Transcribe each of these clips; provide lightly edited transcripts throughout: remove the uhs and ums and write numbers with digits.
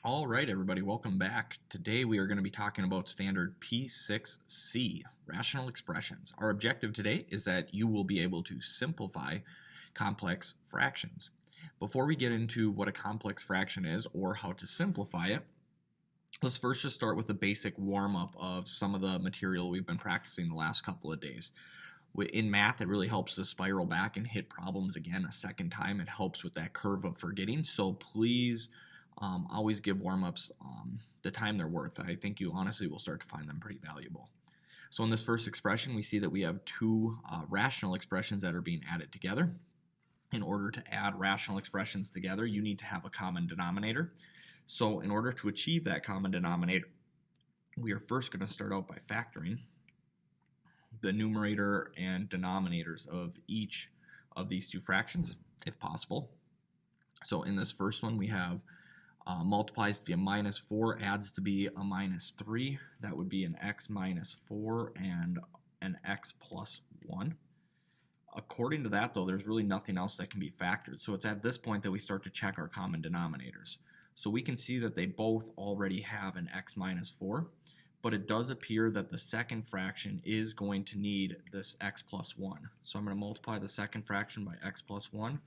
All right, everybody, welcome back. Today we are going to be talking about standard P6C, rational expressions. Our objective today is that you will be able to simplify complex fractions. Before we get into what a complex fraction is or how to simplify it, let's first just start with a basic warm-up of some of the material we've been practicing the last couple of days. In math, it really helps to spiral back and hit problems again a second time. It helps with that curve of forgetting, so please always give warm-ups the time they're worth. I think you honestly will start to find them pretty valuable. So in this first expression, we see that we have two rational expressions that are being added together. In order to add rational expressions together, you need to have a common denominator. So in order to achieve that common denominator, we are first going to start out by factoring the numerator and denominators of each of these two fractions, if possible. So in this first one, we have multiplies to be a minus 4, adds to be a minus 3. That would be an x minus 4 and an x plus 1. According to that, though, there's really nothing else that can be factored. So it's at this point that we start to check our common denominators. So we can see that they both already have an x minus 4, but it does appear that the second fraction is going to need this x plus 1. So I'm going to multiply the second fraction by x plus 1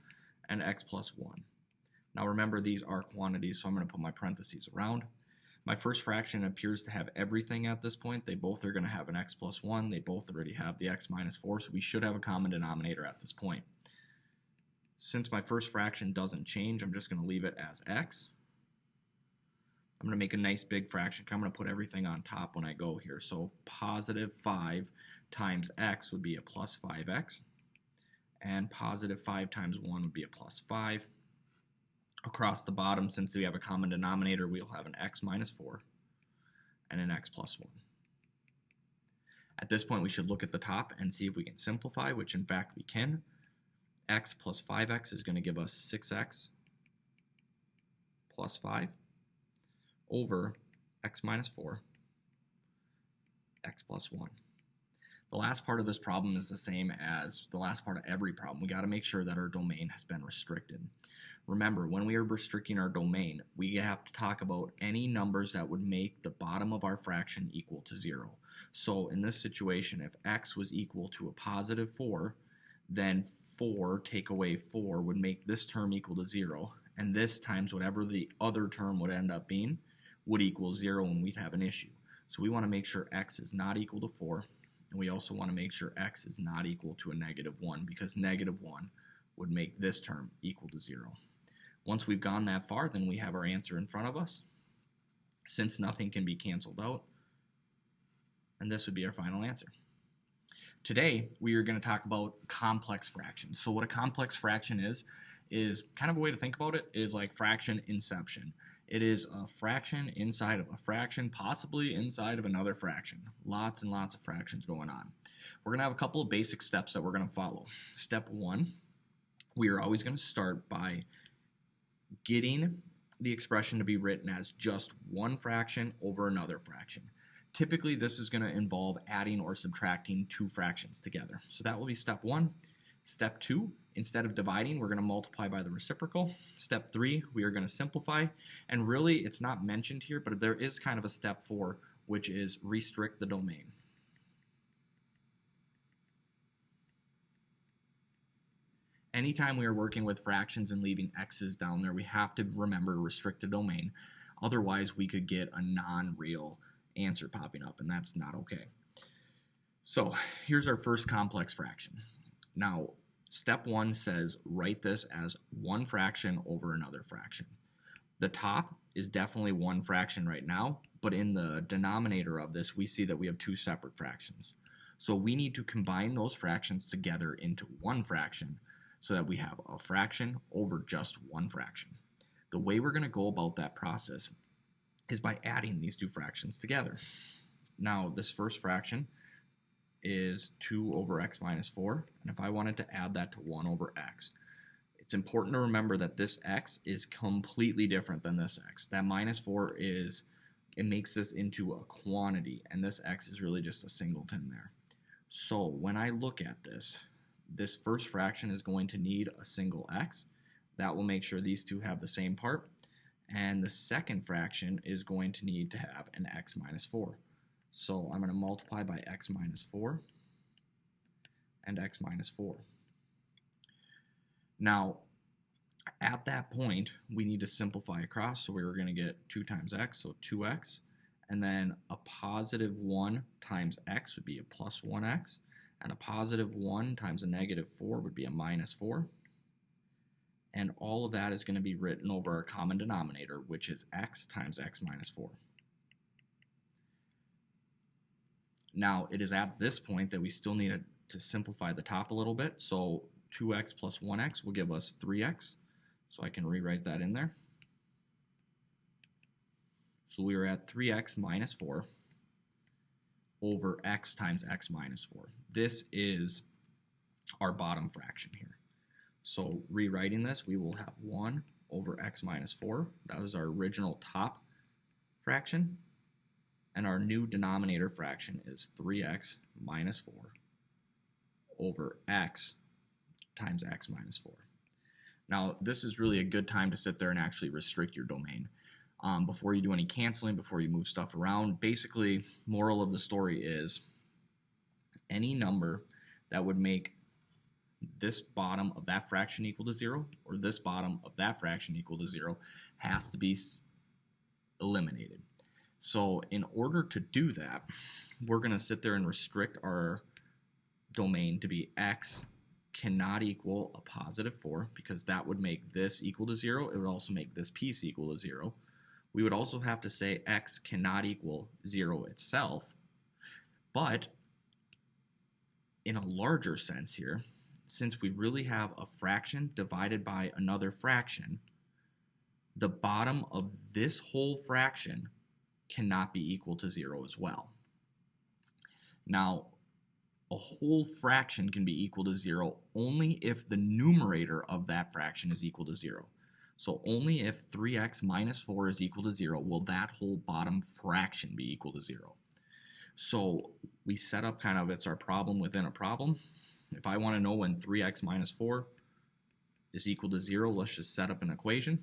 and x plus 1. Now remember, these are quantities, so I'm going to put my parentheses around. My first fraction appears to have everything at this point. They both are going to have an x plus 1. They both already have the x minus 4, so we should have a common denominator at this point. Since my first fraction doesn't change, I'm just going to leave it as x. I'm going to make a nice big fraction. I'm going to put everything on top when I go here. So positive 5 times x would be a plus 5x, and positive 5 times 1 would be a plus 5. Across the bottom, since we have a common denominator, we'll have an x minus 4 and an x plus 1. At this point, we should look at the top and see if we can simplify, which in fact we can. X plus 5x is going to give us 6x plus 5 over x minus 4, x plus 1. The last part of this problem is the same as the last part of every problem. We got to make sure that our domain has been restricted. Remember, when we are restricting our domain, we have to talk about any numbers that would make the bottom of our fraction equal to 0. So in this situation, if x was equal to a positive 4, then 4 take away 4 would make this term equal to 0, and this times whatever the other term would end up being would equal 0, and we'd have an issue. So we want to make sure x is not equal to 4, and we also want to make sure x is not equal to a negative 1, because negative 1 would make this term equal to 0. Once we've gone that far, then we have our answer in front of us, since nothing can be canceled out, and this would be our final answer. Today, we are going to talk about complex fractions. So what a complex fraction is kind of a way to think about it is like fraction inception. It is a fraction inside of a fraction, possibly inside of another fraction. Lots and lots of fractions going on. We're going to have a couple of basic steps that we're going to follow. Step 1, we are always going to start by getting the expression to be written as just one fraction over another fraction. Typically, this is going to involve adding or subtracting two fractions together. So that will be step 1. Step 2, instead of dividing, we're going to multiply by the reciprocal. Step 3, we are going to simplify. And really, it's not mentioned here, but there is kind of a step 4, which is restrict the domain. Anytime we are working with fractions and leaving x's down there, we have to remember to restrict the domain. Otherwise, we could get a non-real answer popping up, and that's not okay. So here's our first complex fraction. Now, step 1 says write this as one fraction over another fraction. The top is definitely one fraction right now, but in the denominator of this, we see that we have two separate fractions. So we need to combine those fractions together into one fraction so that we have a fraction over just one fraction. The way we're going to go about that process is by adding these two fractions together. Now, this first fraction is 2 over x minus 4, and if I wanted to add that to 1 over x, it's important to remember that this x is completely different than this x. That minus 4 it makes this into a quantity, and this x is really just a singleton there. So when I look at this first fraction is going to need a single x. That will make sure these two have the same part. And the second fraction is going to need to have an x minus 4. So I'm going to multiply by x minus 4 and x minus 4. Now, at that point, we need to simplify across, so we were going to get 2 times x, so 2x, and then a positive 1 times x would be a plus 1x, and a positive 1 times a negative 4 would be a minus 4, and all of that is going to be written over our common denominator, which is x times x minus 4. Now, it is at this point that we still need to simplify the top a little bit, so 2x plus 1x will give us 3x. So I can rewrite that in there. So we are at 3x minus 4 over x times x minus 4. This is our bottom fraction here. So rewriting this, we will have 1 over x minus 4. That was our original top fraction. And our new denominator fraction is 3x minus 4 over x times x minus 4. Now, this is really a good time to sit there and actually restrict your domain. Before you do any canceling, before you move stuff around, basically, moral of the story is any number that would make this bottom of that fraction equal to 0 or this bottom of that fraction equal to 0 has to be eliminated. So in order to do that, we're going to sit there and restrict our domain to be x cannot equal a positive 4 because that would make this equal to 0. It would also make this piece equal to 0. We would also have to say x cannot equal 0 itself. But in a larger sense here, since we really have a fraction divided by another fraction, the bottom of this whole fraction cannot be equal to 0 as well. Now, a whole fraction can be equal to 0 only if the numerator of that fraction is equal to 0. So only if 3x minus 4 is equal to 0 will that whole bottom fraction be equal to 0. So we set up kind of, it's our problem within a problem. If I want to know when 3x minus 4 is equal to 0, let's just set up an equation.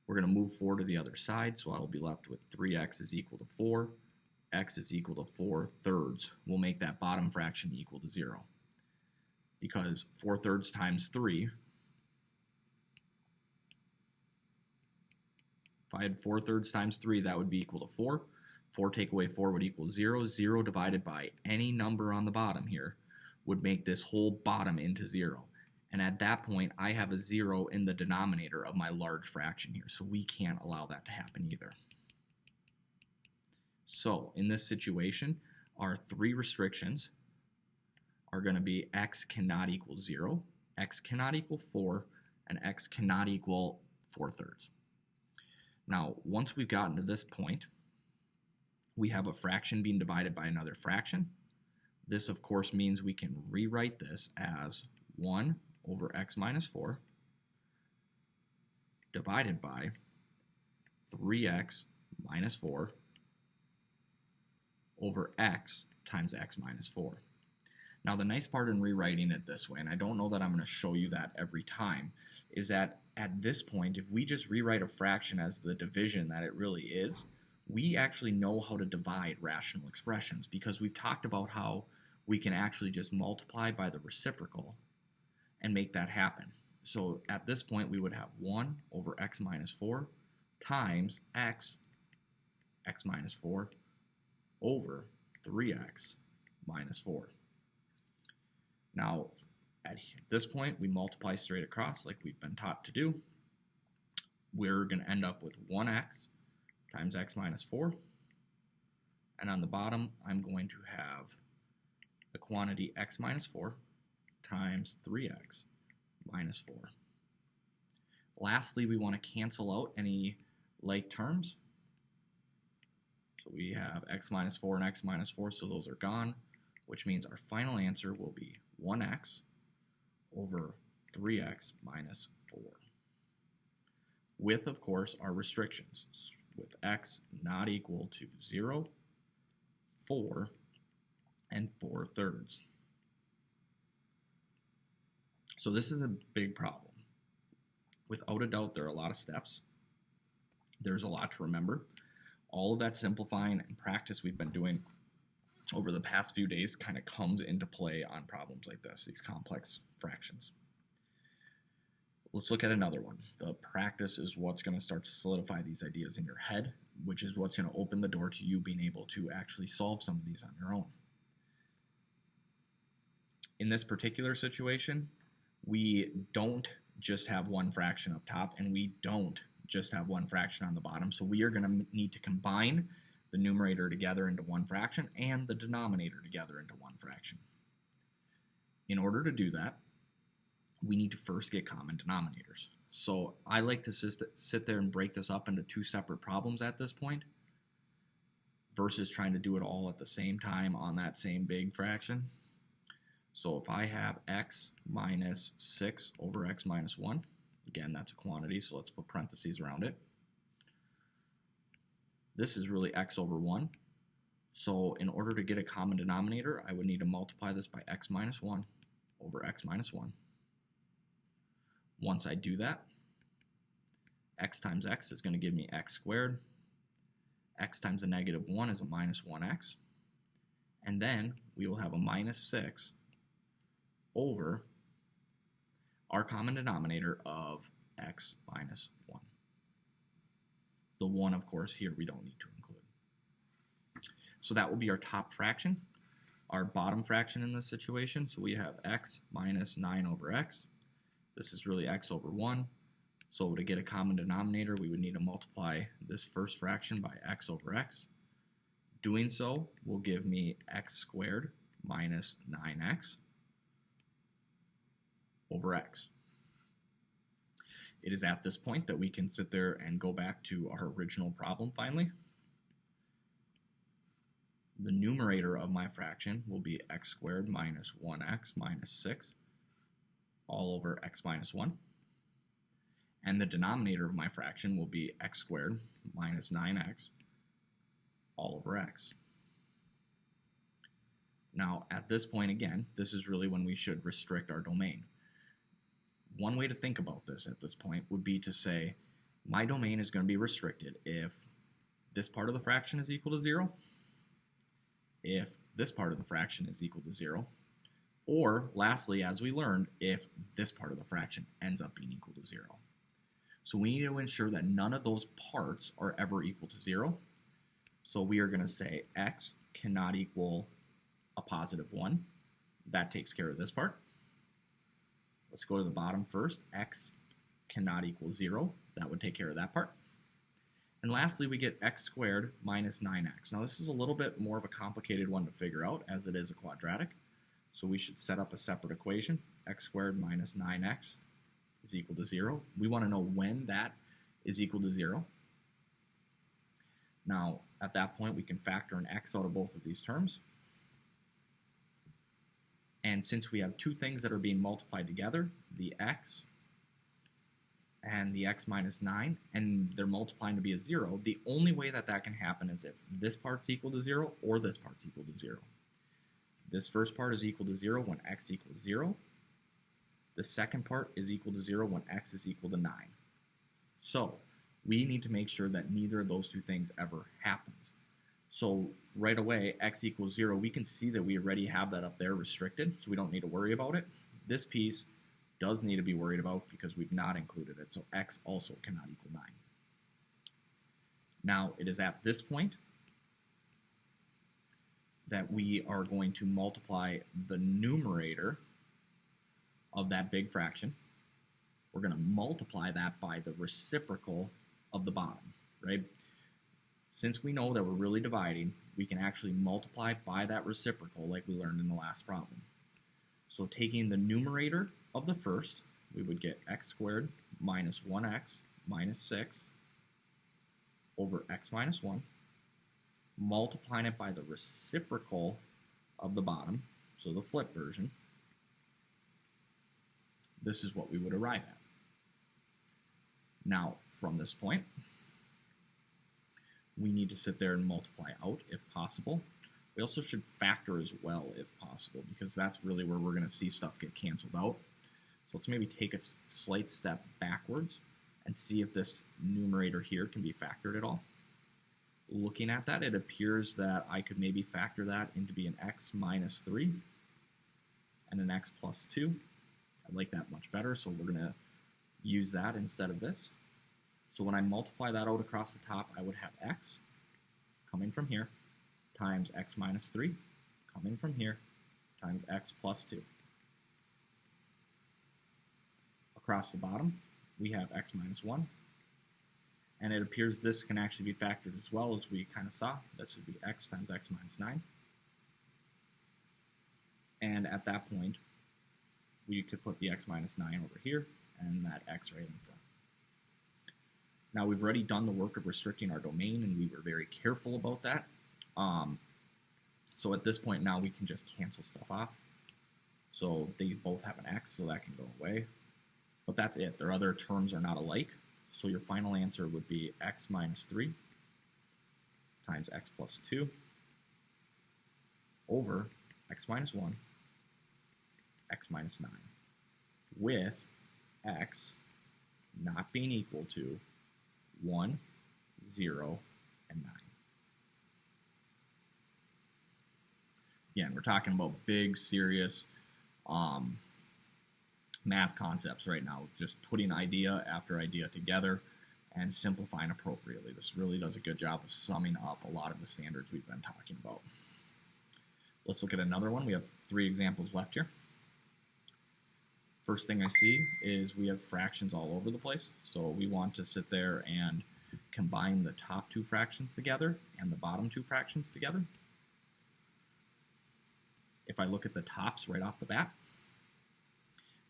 We're going to move 4 to the other side, so I will be left with 3x is equal to 4. X is equal to 4/3. We'll make that bottom fraction equal to 0. Because 4/3 times 3, if I had 4/3 times 3, that would be equal to 4. 4 take away 4 would equal 0. 0 divided by any number on the bottom here would make this whole bottom into 0. And at that point, I have a 0 in the denominator of my large fraction here, so we can't allow that to happen either. So in this situation, our 3 restrictions are going to be x cannot equal 0, x cannot equal 4, and x cannot equal 4/3. Now, once we've gotten to this point, we have a fraction being divided by another fraction. This, of course, means we can rewrite this as 1 over x minus 4 divided by 3x minus 4 over x times x minus 4. Now, the nice part in rewriting it this way, and I don't know that I'm going to show you that every time, is that at this point, if we just rewrite a fraction as the division that it really is, we actually know how to divide rational expressions because we've talked about how we can actually just multiply by the reciprocal and make that happen. So at this point, we would have 1 over x minus 4 times x minus 4 over 3x minus 4. Now, at this point, we multiply straight across like we've been taught to do. We're going to end up with 1x times x minus 4. And on the bottom, I'm going to have the quantity x minus 4 times 3x minus 4. Lastly, we want to cancel out any like terms. So we have x minus 4 and x minus 4, so those are gone, which means our final answer will be 1x over 3x minus 4. With, of course, our restrictions, with x not equal to 0, 4, and 4/3. So this is a big problem. Without a doubt, there are a lot of steps. There's a lot to remember. All of that simplifying and practice we've been doing over the past few days kind of comes into play on problems like this, these complex fractions. Let's look at another one. The practice is what's going to start to solidify these ideas in your head, which is what's going to open the door to you being able to actually solve some of these on your own. In this particular situation, we don't just have one fraction up top, and we don't just have one fraction on the bottom, so we are going to need to combine the numerator together into one fraction and the denominator together into one fraction. In order to do that, we need to first get common denominators. So I like to sit there and break this up into two separate problems at this point versus trying to do it all at the same time on that same big fraction. So if I have x minus 6 over x minus 1, again, that's a quantity, so let's put parentheses around it. This is really x over 1. So in order to get a common denominator, I would need to multiply this by x minus 1 over x minus 1. Once I do that, x times x is going to give me x squared. X times a negative 1 is a minus 1x. And then we will have a minus 6 over our common denominator of x minus 1. The 1, of course, here we don't need to include. So that will be our top fraction. Our bottom fraction in this situation, so we have x minus 9 over x. This is really x over 1. So to get a common denominator, we would need to multiply this first fraction by x over x. Doing so will give me x squared minus 9x over x. It is at this point that we can sit there and go back to our original problem finally. The numerator of my fraction will be x squared minus 1x minus 6 all over x minus 1. And the denominator of my fraction will be x squared minus 9x all over x. Now, at this point, again, this is really when we should restrict our domain. One way to think about this at this point would be to say, my domain is going to be restricted if this part of the fraction is equal to 0, if this part of the fraction is equal to 0, or lastly, as we learned, if this part of the fraction ends up being equal to 0. So we need to ensure that none of those parts are ever equal to 0. So we are going to say x cannot equal a positive 1. That takes care of this part. Let's go to the bottom first. X cannot equal 0. That would take care of that part. And lastly, we get x squared minus 9x. Now this is a little bit more of a complicated one to figure out as it is a quadratic. So we should set up a separate equation. X squared minus 9x is equal to 0. We want to know when that is equal to 0. Now, at that point, we can factor an x out of both of these terms. And since we have two things that are being multiplied together, the x and the x minus 9, and they're multiplying to be a 0, the only way that that can happen is if this part's equal to 0 or this part's equal to 0. This first part is equal to 0 when x equals 0. The second part is equal to 0 when x is equal to 9. So we need to make sure that neither of those two things ever happens. So right away, x equals 0, we can see that we already have that up there restricted, so we don't need to worry about it. This piece does need to be worried about because we've not included it, so x also cannot equal 9. Now, it is at this point that we are going to multiply the numerator of that big fraction. We're going to multiply that by the reciprocal of the bottom, right? Since we know that we're really dividing, we can actually multiply by that reciprocal like we learned in the last problem. So taking the numerator of the first, we would get x squared minus 1x minus 6 over x minus 1, multiplying it by the reciprocal of the bottom, so the flip version. This is what we would arrive at. Now, from this point, we need to sit there and multiply out if possible. We also should factor as well if possible, because that's really where we're going to see stuff get canceled out. So let's maybe take a slight step backwards and see if this numerator here can be factored at all. Looking at that, it appears that I could maybe factor that into be an x minus 3 and an x plus 2. I like that much better, so we're going to use that instead of this. So when I multiply that out across the top, I would have x coming from here times x minus 3 coming from here times x plus 2. Across the bottom, we have x minus 1. And it appears this can actually be factored as well, as we kind of saw. This would be x times x minus 9. And at that point, we could put the x minus 9 over here and that x right in front. Now we've already done the work of restricting our domain, and we were very careful about that. So at this point now we can just cancel stuff off. So they both have an x, so that can go away. But that's it. Their other terms are not alike. So your final answer would be x minus 3 times x plus 2 over x minus 1, x minus 9, with x not being equal to 1, 0, and 9. Again, we're talking about big, serious math concepts right now, just putting idea after idea together and simplifying appropriately. This really does a good job of summing up a lot of the standards we've been talking about. Let's look at another one. We have 3 examples left here. First thing I see is we have fractions all over the place. So we want to sit there and combine the top 2 fractions together and the bottom 2 fractions together. If I look at the tops right off the bat,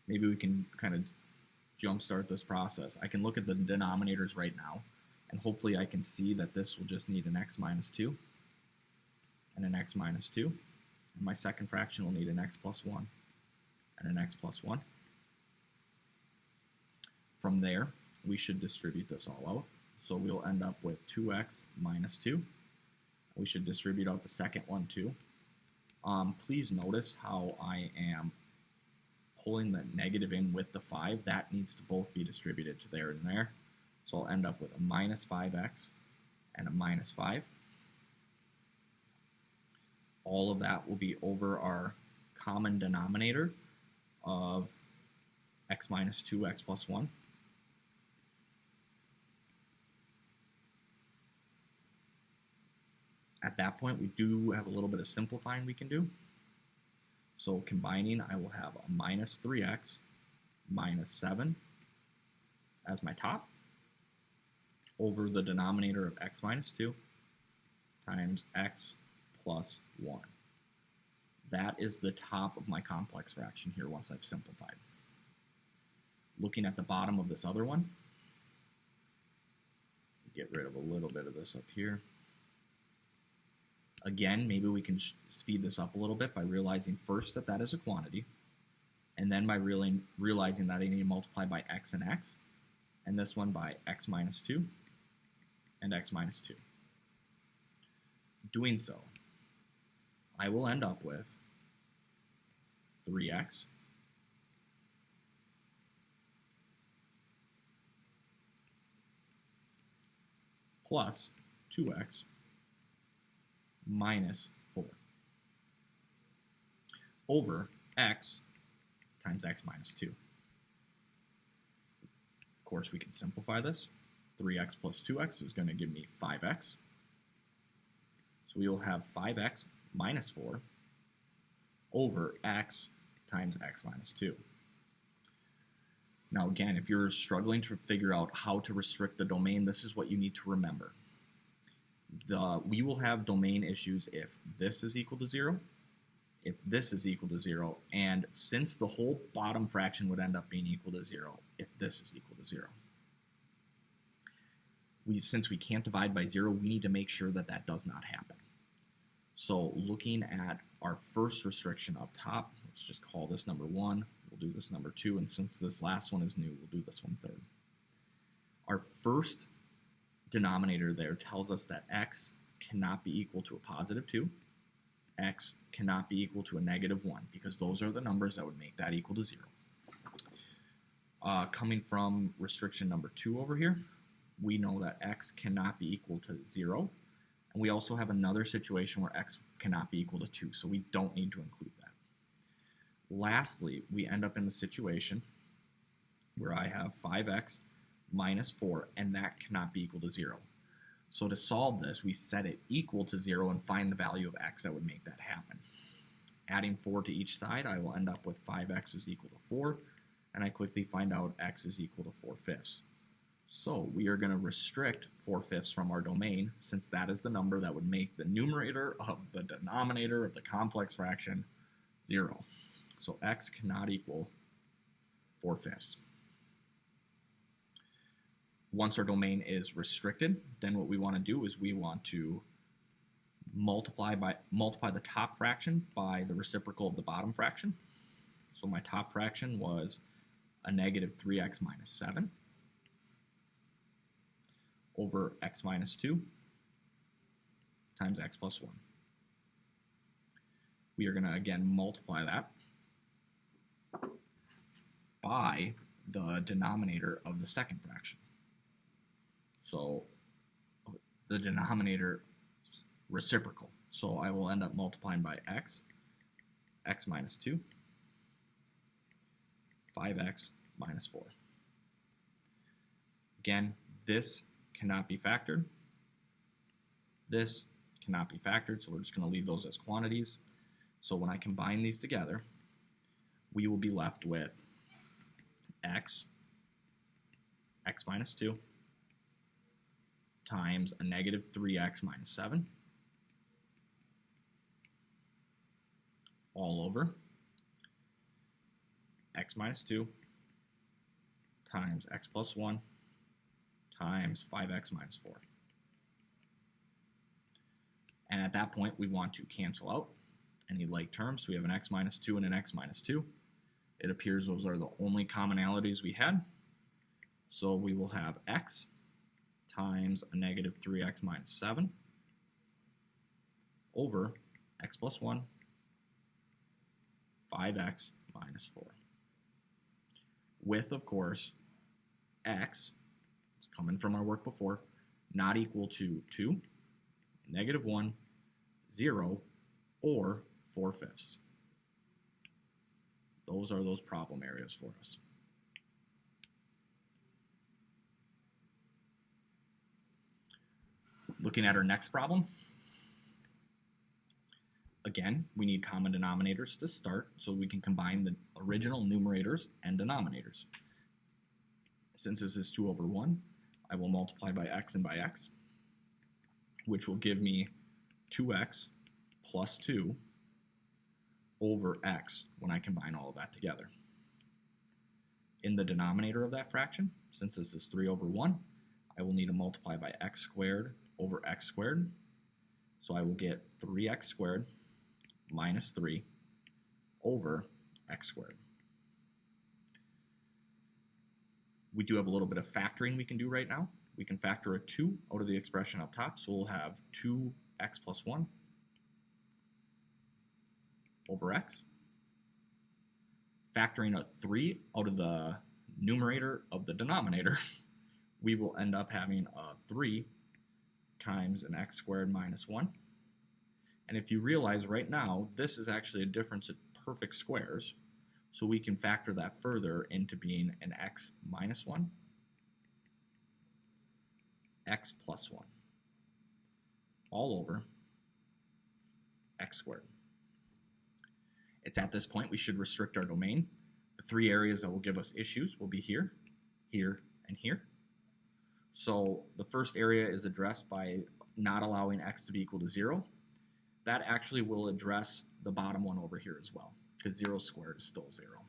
maybe we can kind of jumpstart this process. I can look at the denominators right now, and hopefully I can see that this will just need an x minus 2 and an x minus 2. And my second fraction will need an x plus 1 and an x plus 1. From there, we should distribute this all out. So we'll end up with 2x minus 2. We should distribute out the second one too. Please notice how I am pulling the negative in with the 5. That needs to both be distributed to there and there. So I'll end up with a minus 5x and a minus 5. All of that will be over our common denominator of x minus 2, x plus 1. At that point, we do have a little bit of simplifying we can do. So combining, I will have a minus 3x minus 7 as my top over the denominator of x minus 2 times x plus 1. That is the top of my complex fraction here once I've simplified. Looking at the bottom of this other one, get rid of a little bit of this up here. Again, maybe we can speed this up a little bit by realizing first that that is a quantity, and then by realizing that I need to multiply by x and x, and this one by x minus 2 and x minus 2. Doing so, I will end up with 3x plus 2x minus 4 over x times x minus 2. Of course, we can simplify this. 3x plus 2x is going to give me 5x. So we will have 5x minus 4 over x times x minus 2. Now again, if you're struggling to figure out how to restrict the domain, this is what you need to remember. We will have domain issues if this is equal to 0, if this is equal to 0, and since the whole bottom fraction would end up being equal to 0 if this is equal to 0. Since we can't divide by 0, we need to make sure that that does not happen. So looking at our first restriction up top, let's just call this number 1, we'll do this number 2, and since this last one is new, we'll do this one third. Our first denominator there tells us that x cannot be equal to a positive 2, x cannot be equal to a negative 1, because those are the numbers that would make that equal to 0. Coming from restriction number 2 over here, we know that x cannot be equal to 0. And we also have another situation where x cannot be equal to 2, so we don't need to include that. Lastly, we end up in the situation where I have 5x minus 4, and that cannot be equal to 0. So to solve this, we set it equal to 0 and find the value of x that would make that happen. Adding 4 to each side, I will end up with 5x is equal to 4, and I quickly find out x is equal to 4/5. So we are going to restrict 4/5 from our domain, since that is the number that would make the numerator of the denominator of the complex fraction 0. So x cannot equal 4/5. Once our domain is restricted, then what we want to do is we want to multiply the top fraction by the reciprocal of the bottom fraction. So my top fraction was a negative 3x minus 7 over x minus 2 times x plus 1. We are going to again multiply that by the denominator of the second fraction. So the denominator is reciprocal. So I will end up multiplying by x minus 2, 5x minus 4. Again, this cannot be factored. This cannot be factored, so we're just going to leave those as quantities. So when I combine these together, we will be left with x minus 2, times a negative 3x minus 7 all over x minus 2 times x plus 1 times 5x minus 4. And at that point, we want to cancel out any like terms. So we have an x minus 2 and an x minus 2. It appears those are the only commonalities we had. So we will have x times a negative 3x minus 7 over x plus 1, 5x minus 4. With, of course, x, it's coming from our work before, not equal to 2, negative 1, 0, or 4/5. Those are those problem areas for us. Looking at our next problem, again, we need common denominators to start so we can combine the original numerators and denominators. Since this is 2 over 1, I will multiply by x and by x, which will give me 2x plus 2 over x when I combine all of that together. In the denominator of that fraction, since this is 3 over 1, I will need to multiply by x squared over x squared. So I will get 3x squared minus 3 over x squared. We do have a little bit of factoring we can do right now. We can factor a 2 out of the expression up top, so we'll have 2x plus 1 over x. Factoring a 3 out of the numerator of the denominator, we will end up having a 3 times an x squared minus 1. And if you realize right now, this is actually a difference of perfect squares, so we can factor that further into being an x minus 1, x plus 1, all over x squared. It's at this point we should restrict our domain. The 3 areas that will give us issues will be here, here, and here. So the first area is addressed by not allowing x to be equal to 0. That actually will address the bottom one over here as well, because 0 squared is still 0.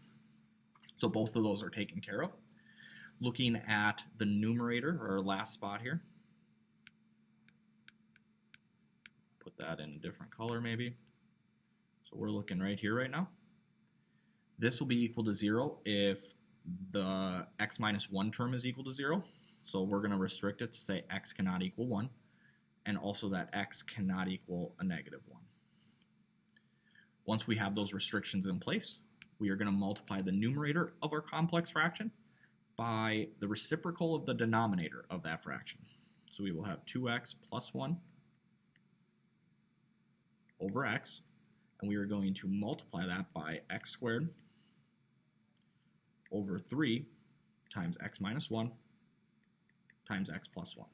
So both of those are taken care of. Looking at the numerator, or our last spot here, put that in a different color maybe. So we're looking right here right now. This will be equal to 0 if the x minus 1 term is equal to 0. So we're going to restrict it to say x cannot equal 1, and also that x cannot equal a negative 1. Once we have those restrictions in place, we are going to multiply the numerator of our complex fraction by the reciprocal of the denominator of that fraction. So we will have 2x plus 1 over x, and we are going to multiply that by x squared over 3 times x minus 1 times x plus 1.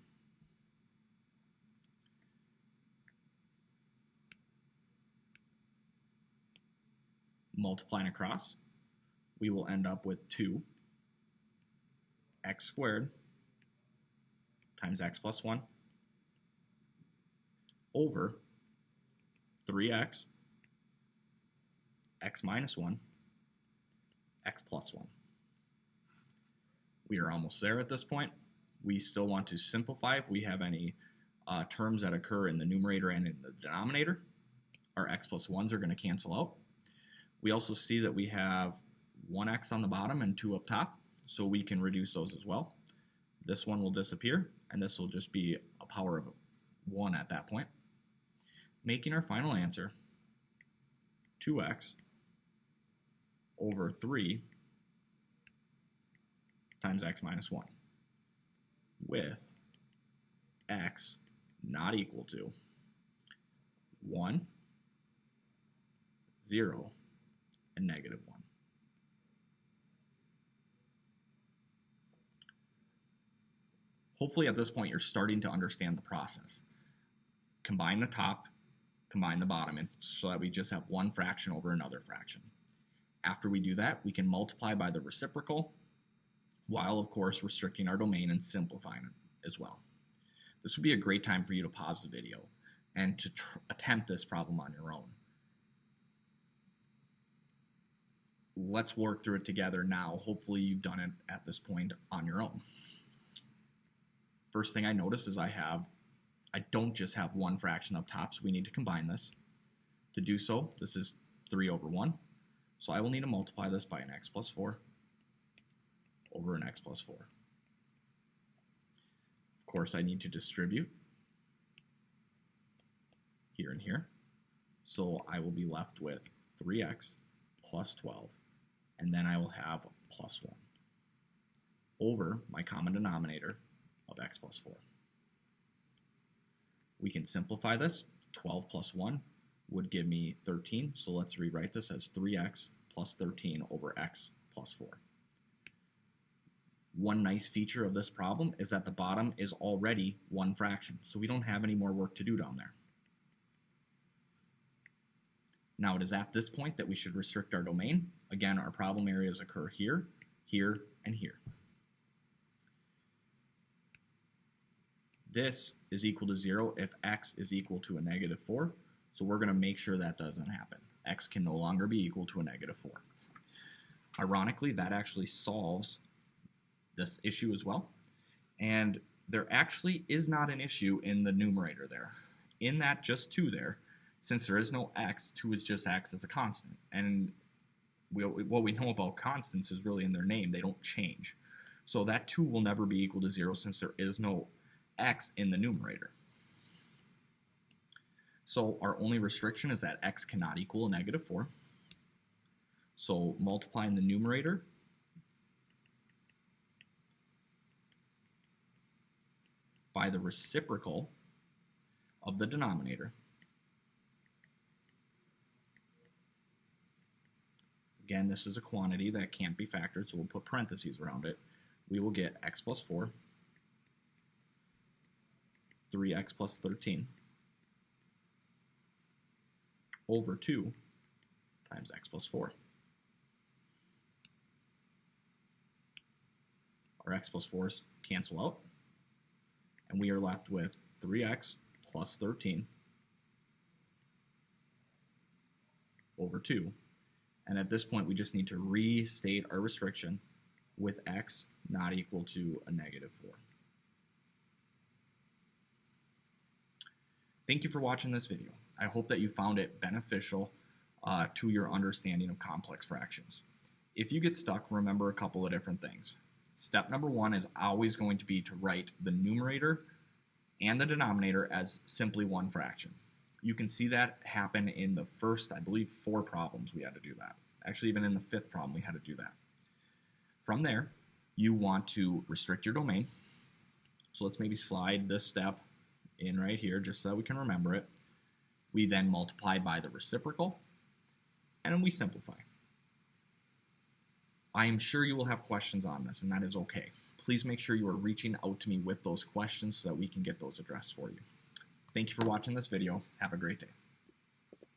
Multiplying across, we will end up with 2 x squared times x plus 1 over 3x, x minus 1, x plus 1. We are almost there at this point. We still want to simplify if we have any terms that occur in the numerator and in the denominator. Our x plus 1s are going to cancel out. We also see that we have 1x on the bottom and 2 up top, so we can reduce those as well. This one will disappear, and this will just be a power of 1 at that point, making our final answer 2x over 3 times x minus 1, with x not equal to 1, 0, and negative 1. Hopefully at this point you're starting to understand the process. Combine the top, combine the bottom, so that we just have one fraction over another fraction. After we do that, we can multiply by the reciprocal, while of course restricting our domain and simplifying it as well. This would be a great time for you to pause the video and to attempt this problem on your own. Let's work through it together now. Hopefully you've done it at this point on your own. First thing I notice is I don't just have one fraction up top, so we need to combine this. To do so, this is 3 over 1. So I will need to multiply this by an x plus 4 over an x plus 4. Of course, I need to distribute here and here. So I will be left with 3x plus 12, and then I will have plus 1 over my common denominator of x plus 4. We can simplify this. 12 plus 1 would give me 13, so let's rewrite this as 3x plus 13 over x plus 4. One nice feature of this problem is that the bottom is already one fraction, so we don't have any more work to do down there. Now it is at this point that we should restrict our domain. Again, our problem areas occur here, here, and here. This is equal to 0 if x is equal to a negative 4, so we're going to make sure that doesn't happen. X can no longer be equal to a negative 4. Ironically, that actually solves this issue as well, and there actually is not an issue in the numerator there. In that just 2 there, since there is no x, 2 is just x as a constant, and what we know about constants is really in their name. They don't change. So that 2 will never be equal to 0 since there is no x in the numerator. So our only restriction is that x cannot equal a negative 4. So multiplying the numerator by the reciprocal of the denominator. Again, this is a quantity that can't be factored, so we'll put parentheses around it. We will get x plus 4, 3x plus 13, over 2 times x plus 4. Our x plus 4's cancel out, and we are left with 3x plus 13 over 2. And at this point, we just need to restate our restriction with x not equal to a negative 4. Thank you for watching this video. I hope that you found it beneficial to your understanding of complex fractions. If you get stuck, remember a couple of different things. Step number 1 is always going to be to write the numerator and the denominator as simply one fraction. You can see that happen in the first, I believe, 4 problems we had to do that. Actually, even in the 5th problem we had to do that. From there, you want to restrict your domain. So let's maybe slide this step in right here just so that we can remember it. We then multiply by the reciprocal, and then we simplify. I am sure you will have questions on this, and that is okay. Please make sure you are reaching out to me with those questions so that we can get those addressed for you. Thank you for watching this video. Have a great day.